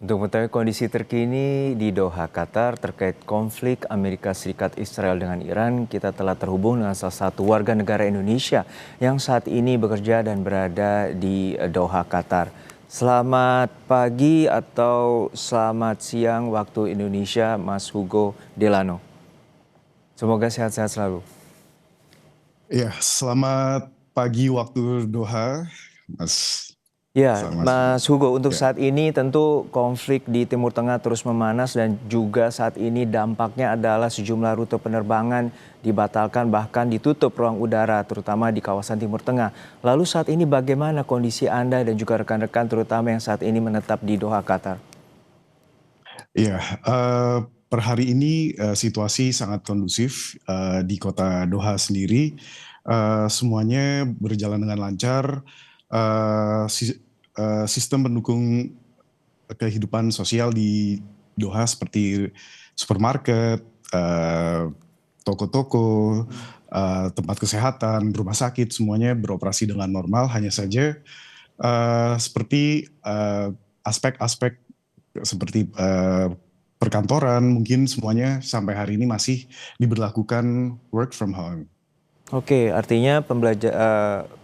Untuk mengetahui kondisi terkini di Doha, Qatar terkait konflik Amerika Serikat Israel dengan Iran, kita telah terhubung dengan salah satu warga negara Indonesia yang saat ini bekerja dan berada di Doha, Qatar. Selamat pagi atau selamat siang waktu Indonesia, Mas Hugo Delano. Semoga sehat-sehat selalu. Ya, selamat pagi waktu Doha, Mas. Ya, Selamat. Mas Hugo, untuk Ya, saat ini tentu konflik di Timur Tengah terus memanas dan juga saat ini dampaknya adalah sejumlah rute penerbangan dibatalkan bahkan ditutup ruang udara terutama di kawasan Timur Tengah. Lalu saat ini bagaimana kondisi Anda dan juga rekan-rekan terutama yang saat ini menetap di Doha, Qatar? ya. Per hari ini situasi sangat kondusif di kota Doha sendiri. Semuanya berjalan dengan lancar. Sistem pendukung kehidupan sosial di Doha seperti supermarket, toko-toko, tempat kesehatan, rumah sakit, semuanya beroperasi dengan normal. Hanya saja seperti aspek-aspek seperti perkantoran mungkin semuanya sampai hari ini masih diberlakukan work from home. Oke, artinya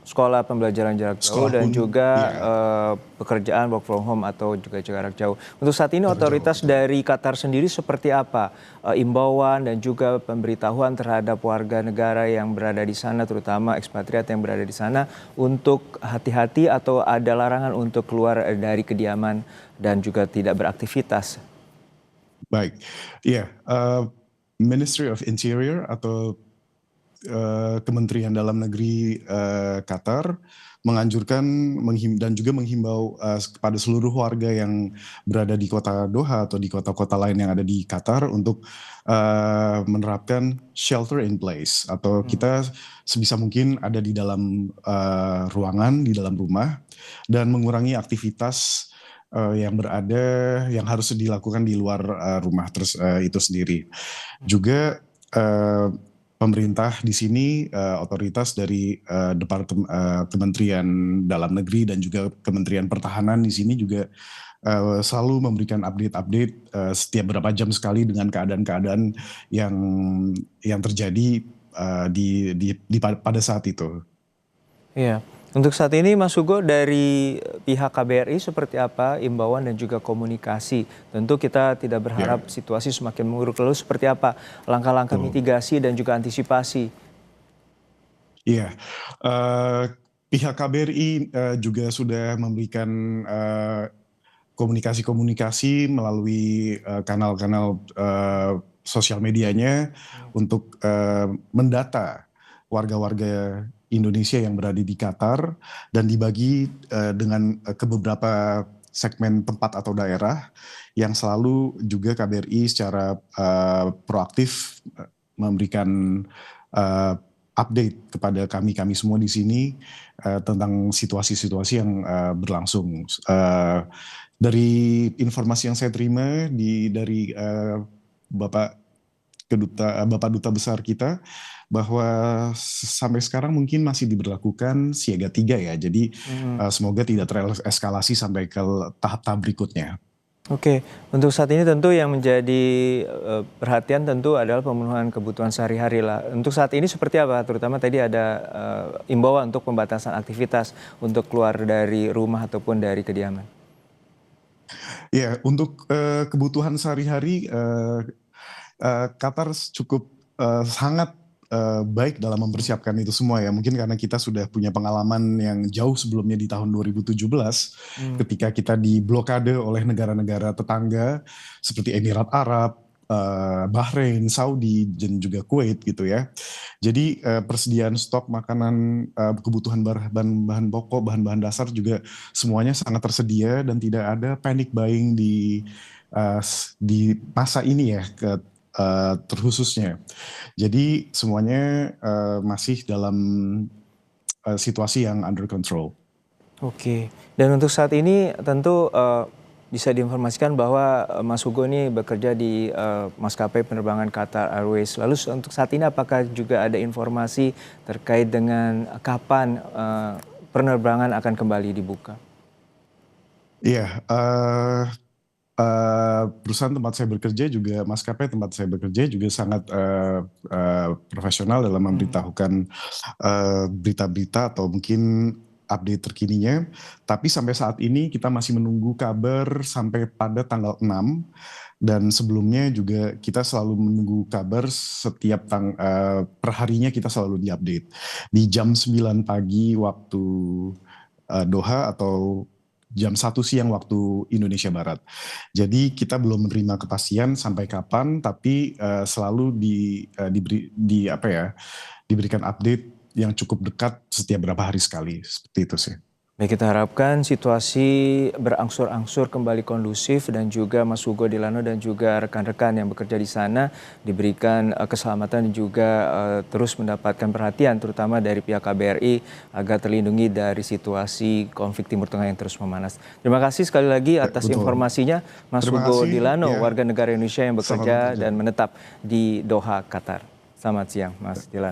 sekolah pembelajaran jarak jauh Sekolah dan pun juga ya pekerjaan work from home atau juga jarak jauh. Untuk saat ini jarak jauh otoritas betul. dari Qatar sendiri seperti apa? Imbauan dan juga pemberitahuan terhadap warga negara yang berada di sana, terutama ekspatriat yang berada di sana, untuk hati-hati atau ada larangan untuk keluar dari kediaman dan juga tidak beraktivitas. Baik, ya, Ministry of Interior atau Kementerian Dalam Negeri Qatar menganjurkan dan juga menghimbau kepada seluruh warga yang berada di kota Doha atau di kota-kota lain yang ada di Qatar untuk menerapkan shelter in place atau kita sebisa mungkin ada di dalam ruangan, di dalam rumah dan mengurangi aktivitas yang harus dilakukan di luar rumah itu sendiri. Juga pemerintah di sini, otoritas dari Kementerian Dalam Negeri dan juga Kementerian Pertahanan di sini juga selalu memberikan update-update setiap berapa jam sekali dengan keadaan-keadaan yang terjadi pada saat itu. Iya. Untuk saat ini Mas Hugo dari pihak KBRI seperti apa imbauan dan juga komunikasi? Tentu kita tidak Ya, berharap situasi semakin memburuk. Lalu seperti apa langkah-langkah betul. mitigasi dan juga antisipasi? Iya, eh, pihak KBRI juga sudah memberikan eh, komunikasi-komunikasi melalui kanal-kanal sosial medianya untuk mendata warga-warga Indonesia yang berada di Qatar dan dibagi ke beberapa segmen tempat atau daerah yang selalu juga KBRI secara proaktif memberikan eh, update kepada kami semua di sini tentang situasi-situasi yang berlangsung. Dari informasi yang saya terima dari Bapak Bapak Duta Besar kita bahwa sampai sekarang mungkin masih diberlakukan siaga 3 ya. Jadi semoga tidak tereskalasi sampai ke tahap-tahap berikutnya. Oke, untuk saat ini tentu yang menjadi perhatian tentu adalah pemenuhan kebutuhan sehari-hari lah. Untuk saat ini seperti apa? Terutama tadi ada imbauan untuk pembatasan aktivitas untuk keluar dari rumah ataupun dari kediaman. Ya, untuk kebutuhan sehari-hari Qatar cukup sangat baik dalam mempersiapkan itu semua ya. Mungkin karena kita sudah punya pengalaman yang jauh sebelumnya di tahun 2017 ketika kita diblokade oleh negara-negara tetangga seperti Emirat Arab, Bahrain, Saudi, dan juga Kuwait gitu ya. Jadi persediaan stok makanan, kebutuhan bahan pokok, bahan-bahan dasar juga semuanya sangat tersedia dan tidak ada panic buying di masa ini ya terkhususnya. Jadi semuanya masih dalam situasi yang under control. Oke, dan untuk saat ini tentu bisa diinformasikan bahwa Mas Hugo ini bekerja di maskapai penerbangan Qatar Airways. Lalu untuk saat ini apakah juga ada informasi terkait dengan kapan penerbangan akan kembali dibuka? Iya, perusahaan tempat saya bekerja juga, maskapai tempat saya bekerja juga sangat profesional dalam memberitahukan berita-berita atau mungkin update terkininya. Tapi sampai saat ini kita masih menunggu kabar sampai pada tanggal 6. Dan sebelumnya juga kita selalu menunggu kabar setiap perharinya kita selalu diupdate. Di jam 9 pagi waktu Doha atau jam 1 siang waktu Indonesia Barat. Jadi kita belum menerima kepastian sampai kapan, tapi selalu diberikan update yang cukup dekat setiap berapa hari sekali, seperti itu sih. Baik, kita harapkan situasi berangsur-angsur kembali kondusif dan juga Mas Hugo Delano dan juga rekan-rekan yang bekerja di sana diberikan keselamatan dan juga terus mendapatkan perhatian terutama dari pihak KBRI agar terlindungi dari situasi konflik Timur Tengah yang terus memanas. Terima kasih sekali lagi atas informasinya Mas Hugo Delano, warga negara Indonesia yang bekerja dan menetap di Doha, Qatar. Selamat siang Mas Delano.